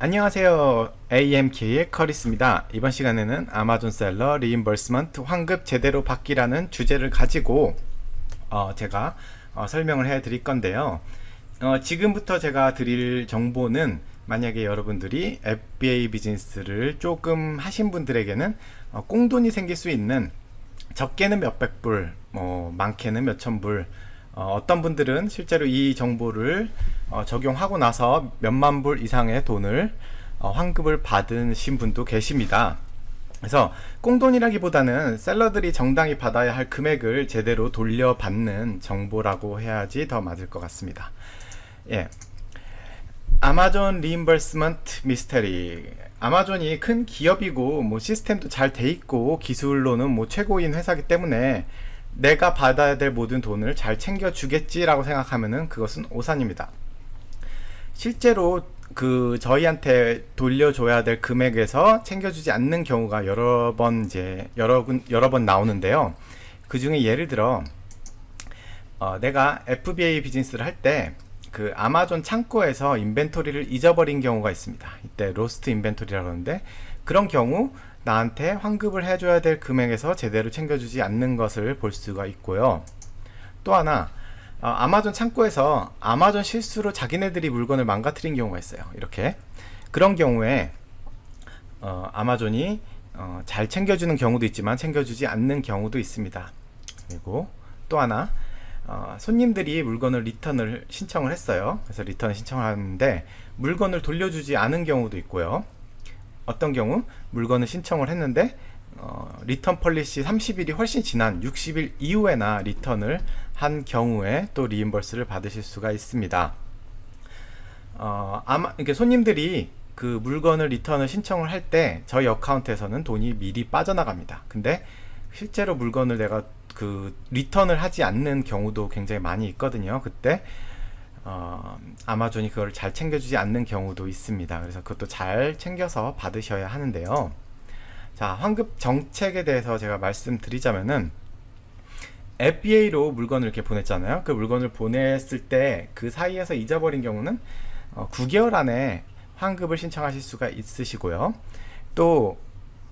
안녕하세요. AMK의 커리스입니다. 이번 시간에는 아마존 셀러 리임버스먼트 환급 제대로 받기라는 주제를 가지고 제가 설명을 해 드릴 건데요. 지금부터 제가 드릴 정보는 만약에 여러분들이 FBA 비즈니스를 조금 하신 분들에게는 꽁돈이 생길 수 있는, 적게는 몇백 불, 많게는 몇천 불, 어떤 분들은 실제로 이 정보를 적용하고 나서 몇만 불 이상의 돈을 환급을 받으신 분도 계십니다. 그래서 꽁돈이라기보다는 셀러들이 정당히 받아야 할 금액을 제대로 돌려받는 정보라고 해야지 더 맞을 것 같습니다. 예. 아마존 리임버스먼트 미스테리. 아마존이 큰 기업이고 시스템도 잘 돼 있고 기술로는 최고인 회사기 때문에 내가 받아야 될 모든 돈을 잘 챙겨주겠지라고 생각하면은 그것은 오산입니다. 실제로 저희한테 돌려줘야 될 금액에서 챙겨주지 않는 경우가 여러 번 나오는데요. 그 중에 예를 들어 내가 FBA 비즈니스를 할 때 그 아마존 창고에서 인벤토리를 잊어버린 경우가 있습니다. 이때 로스트 인벤토리라고 하는데, 그런 경우 나한테 환급을 해줘야 될 금액에서 제대로 챙겨주지 않는 것을 볼 수가 있고요. 또 하나, 아마존 창고에서 아마존 실수로 자기네들이 물건을 망가뜨린 경우가 있어요. 이렇게. 그런 경우에 아마존이 잘 챙겨주는 경우도 있지만 챙겨주지 않는 경우도 있습니다. 그리고 또 하나, 손님들이 물건을 리턴을 신청을 했어요. 그래서 리턴을 신청을 하는데 물건을 돌려주지 않은 경우도 있고요. 어떤 경우 물건을 신청을 했는데 리턴 폴리시 30일이 훨씬 지난 60일 이후에나 리턴을 한 경우에 또 리임버스를 받으실 수가 있습니다. 아마 이렇게 손님들이 그 물건을 리턴을 신청을 할 때 저희 어카운트에서는 돈이 미리 빠져나갑니다. 근데 실제로 물건을 내가 리턴을 하지 않는 경우도 굉장히 많이 있거든요. 그때 아마존이 그걸 잘 챙겨주지 않는 경우도 있습니다. 그래서 그것도 잘 챙겨서 받으셔야 하는데요. 자, 환급 정책에 대해서 제가 말씀드리자면은, FBA로 물건을 이렇게 보냈잖아요. 그 물건을 보냈을 때 그 사이에서 잊어버린 경우는 9개월 안에 환급을 신청하실 수가 있으시고요. 또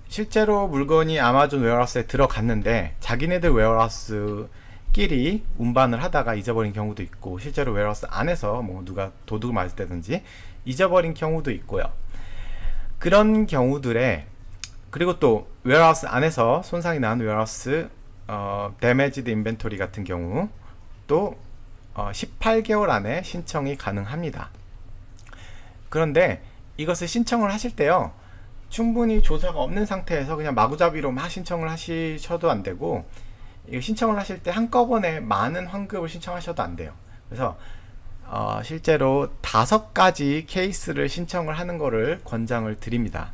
실제로 물건이 아마존 웨어하우스에 들어갔는데 자기네들 웨어하우스끼리 운반을 하다가 잊어버린 경우도 있고, 실제로 웨어하우스 안에서 누가 도둑을 맞을 때든지 잊어버린 경우도 있고요. 그런 경우들에, 그리고 또 웨어하우스 안에서 손상이 난 웨어하우스 데매지드 인벤토리 같은 경우 또 18개월 안에 신청이 가능합니다. 그런데 이것을 신청을 하실 때요, 충분히 조사가 없는 상태에서 그냥 마구잡이로 막 신청을 하셔도 안 되고, 이거 신청을 하실 때 한꺼번에 많은 환급을 신청하셔도 안 돼요. 그래서 실제로 5가지 케이스를 신청을 하는 거를 권장을 드립니다.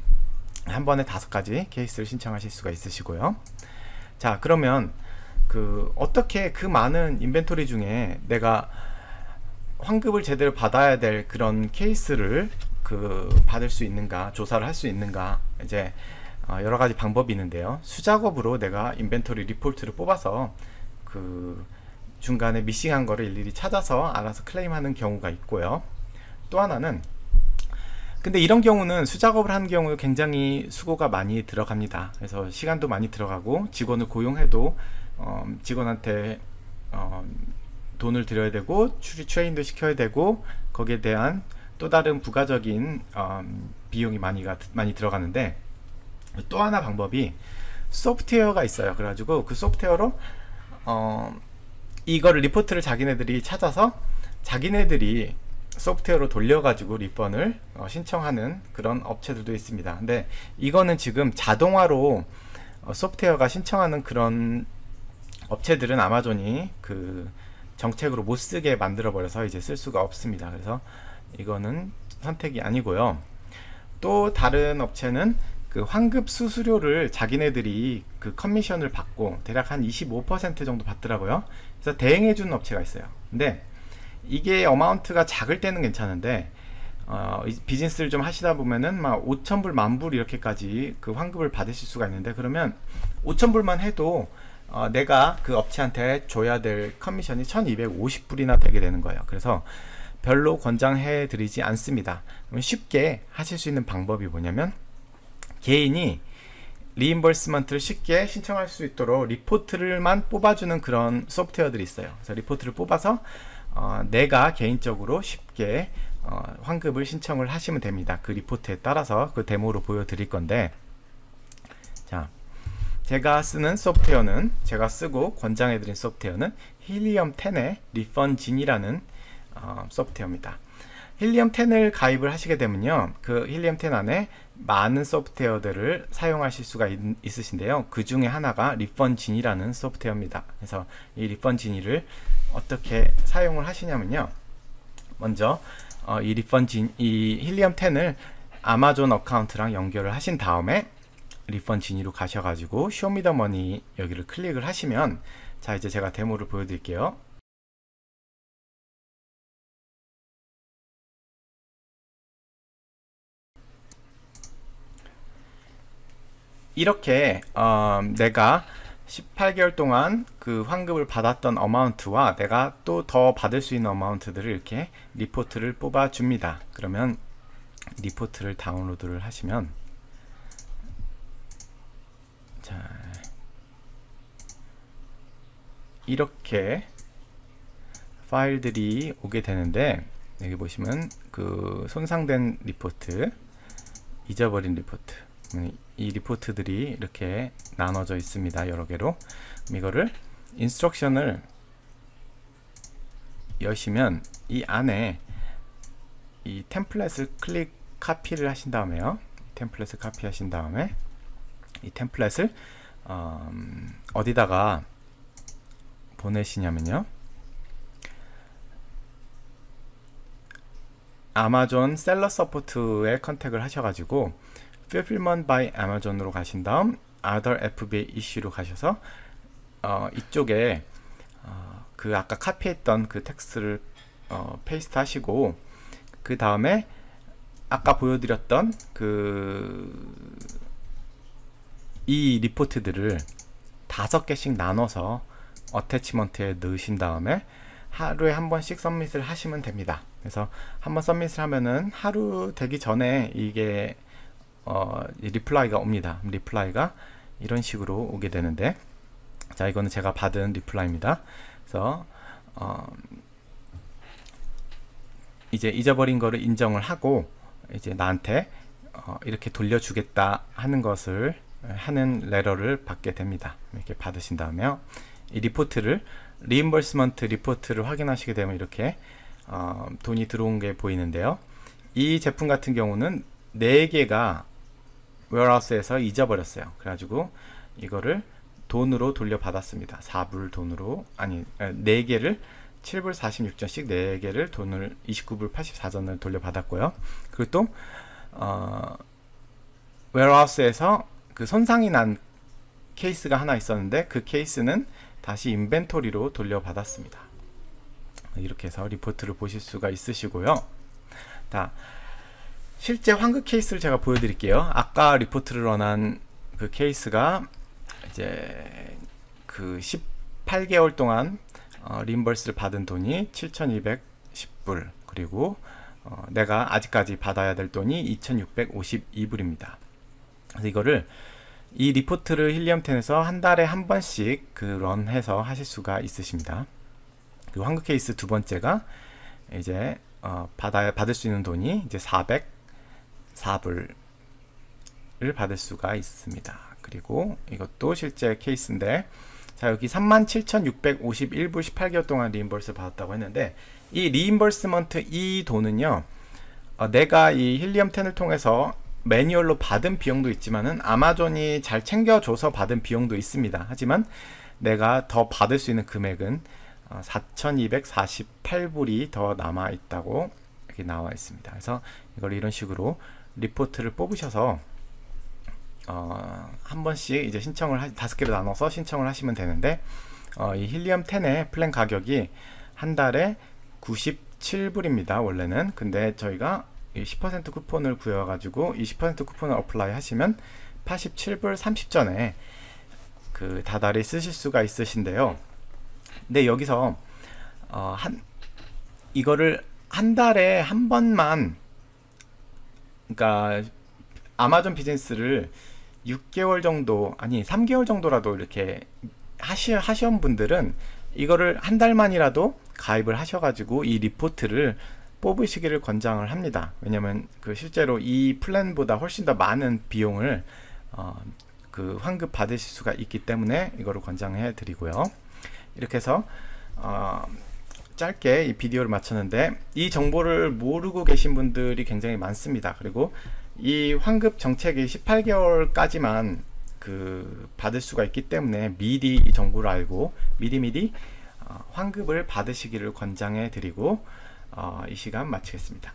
한 번에 5가지 케이스를 신청하실 수가 있으시고요. 자, 그러면 어떻게 그 많은 인벤토리 중에 내가 환급을 제대로 받아야 될 그런 케이스를 받을 수 있는가, 조사를 할 수 있는가, 이제 여러 가지 방법이 있는데요. 수작업으로 내가 인벤토리 리포트를 뽑아서 중간에 미싱한 거를 일일이 찾아서 알아서 클레임하는 경우가 있고요. 또 하나는, 근데 이런 경우는 수작업을 하는 경우 굉장히 수고가 많이 들어갑니다. 그래서 시간도 많이 들어가고, 직원을 고용해도 직원한테 돈을 들여야 되고, 트레인도 시켜야 되고, 거기에 대한 또 다른 부가적인 비용이 많이 들어가는데, 또 하나 방법이 소프트웨어가 있어요. 그래가지고 그 소프트웨어로 이거를 리포트를 자기네들이 찾아서 자기네들이 소프트웨어로 돌려가지고 리펀을 신청하는 그런 업체들도 있습니다. 근데 이거는 지금 자동화로 소프트웨어가 신청하는 그런 업체들은 아마존이 정책으로 못 쓰게 만들어 버려서 이제 쓸 수가 없습니다. 그래서 이거는 선택이 아니고요. 또 다른 업체는 환급 수수료를 자기네들이 커미션을 받고 대략 한 25% 정도 받더라고요. 그래서 대행해 주는 업체가 있어요. 근데 이게 어마운트가 작을 때는 괜찮은데 비즈니스를 좀 하시다 보면은 막 5,000불, 10,000불 이렇게까지 환급을 받으실 수가 있는데, 그러면 5,000불만 해도 내가 그 업체한테 줘야 될 커미션이 1,250불이나 되게 되는 거예요. 그래서 별로 권장해 드리지 않습니다. 쉽게 하실 수 있는 방법이 뭐냐면, 개인이 리임버스먼트를 쉽게 신청할 수 있도록 리포트를만 뽑아주는 그런 소프트웨어들이 있어요. 그래서 리포트를 뽑아서 내가 개인적으로 쉽게 환급을 신청을 하시면 됩니다. 그 리포트에 따라서 그 데모로 보여드릴 건데, 자, 제가 쓰는 소프트웨어는, 제가 쓰고 권장해드린 소프트웨어는 힐리엄 10의 리펀진이라는 소프트웨어입니다. 힐리엄 10을 가입을 하시게 되면요, 그 힐리엄 10 안에 많은 소프트웨어들을 사용하실 수가 있으신데요, 그 중에 하나가 리펀진이라는 소프트웨어입니다. 그래서 이 리펀진이를 어떻게 사용을 하시냐면요, 먼저 이 힐리엄 10을 아마존 어카운트랑 연결을 하신 다음에 리펀진이로 가셔가지고 쇼미더머니 여기를 클릭을 하시면, 자, 이제 제가 데모를 보여드릴게요. 이렇게 내가 18개월 동안 그 환급을 받았던 어마운트와 내가 또 더 받을 수 있는 어마운트들을 이렇게 리포트를 뽑아 줍니다. 그러면 리포트를 다운로드를 하시면, 자, 이렇게 파일들이 오게 되는데, 여기 보시면 그 손상된 리포트, 잊어버린 리포트, 이 리포트들이 이렇게 나눠져 있습니다. 여러 개로. 이거를 인스트럭션을 여시면 이 안에 이 템플릿을 카피를 하신 다음에요, 템플릿을 카피하신 다음에 이 템플릿을 어디다가 보내시냐면요, 아마존 셀러 서포트에 컨택을 하셔가지고 Fulfillment by Amazon으로 가신 다음 Other FBA Issue로 가셔서 이쪽에 그 아까 카피했던 그 텍스트를 페이스트 하시고, 그 다음에 아까 보여드렸던 이 리포트들을 5개씩 나눠서 어태치먼트에 넣으신 다음에 하루에 한 번씩 서밋을 하시면 됩니다. 그래서 한번 서밋을 하면은 하루 되기 전에 이게 리플라이가 옵니다. 리플라이가 이런 식으로 오게 되는데, 자, 이거는 제가 받은 리플라이입니다. 그래서 이제 잊어버린 거를 인정을 하고 이제 나한테 이렇게 돌려주겠다 하는 것을 하는 레터를 받게 됩니다. 이렇게 받으신 다음에 이 리포트를, 리임버스먼트 리포트를 확인하시게 되면 이렇게 돈이 들어온 게 보이는데요, 이 제품 같은 경우는 4개가 웨어하우스에서 잊어버렸어요. 그래가지고 이거를 돈으로 돌려받았습니다. 4불 돈으로, 아니 4개를 7불 46전씩 4개를 돈을 29불 84전을 돌려받았고요. 그리고 또 웨어하우스에서 그 손상이 난 케이스가 하나 있었는데, 그 케이스는 다시 인벤토리로 돌려받았습니다. 이렇게 해서 리포트를 보실 수가 있으시고요. 자, 실제 환급 케이스를 제가 보여드릴게요. 아까 리포트를 런한 그 케이스가 이제 그 18개월 동안 리임버스를 받은 돈이 7,210불, 그리고 내가 아직까지 받아야 될 돈이 2,652불입니다. 그래서 이거를, 이 리포트를 힐리엄 10에서 한 달에 한 번씩 그 런해서 하실 수가 있으십니다. 그리고 환급 케이스 두 번째가 이제 받을 수 있는 돈이 이제 404불을 받을 수가 있습니다. 그리고 이것도 실제 케이스인데, 자, 여기 37,651불 18개월 동안 리임버스 받았다고 했는데, 이 리임버스먼트 이 돈은요, 내가 이 힐리엄 10을 통해서 매뉴얼로 받은 비용도 있지만은 아마존이 잘 챙겨줘서 받은 비용도 있습니다. 하지만 내가 더 받을 수 있는 금액은 4,248불이 더 남아 있다고 이렇게 나와 있습니다. 그래서 이걸 이런 식으로 리포트를 뽑으셔서 한 번씩 이제 신청을 5개로 나눠서 신청을 하시면 되는데, 이 힐리엄 10의 플랜 가격이 한 달에 97불입니다. 원래는. 근데 저희가 10% 쿠폰을 구해가지고 이 10% 쿠폰을 어플라이 하시면 87불 30전에 그 다달이 쓰실 수가 있으신데요. 근데 여기서 이거를 한 달에 한 번만, 그러니까 아마존 비즈니스를 6개월 정도, 아니 3개월 정도라도 이렇게 하시는 분들은 이거를 한 달만이라도 가입을 하셔가지고 이 리포트를 뽑으시기를 권장을 합니다. 왜냐면 그 실제로 이 플랜보다 훨씬 더 많은 비용을 그 환급 받으실 수가 있기 때문에 이거를 권장해 드리고요. 이렇게 해서 짧게 이 비디오를 마쳤는데, 이 정보를 모르고 계신 분들이 굉장히 많습니다. 그리고 이 환급 정책이 18개월까지만 그 받을 수가 있기 때문에 미리 이 정보를 알고 미리미리 환급을 받으시기를 권장해 드리고 이 시간 마치겠습니다.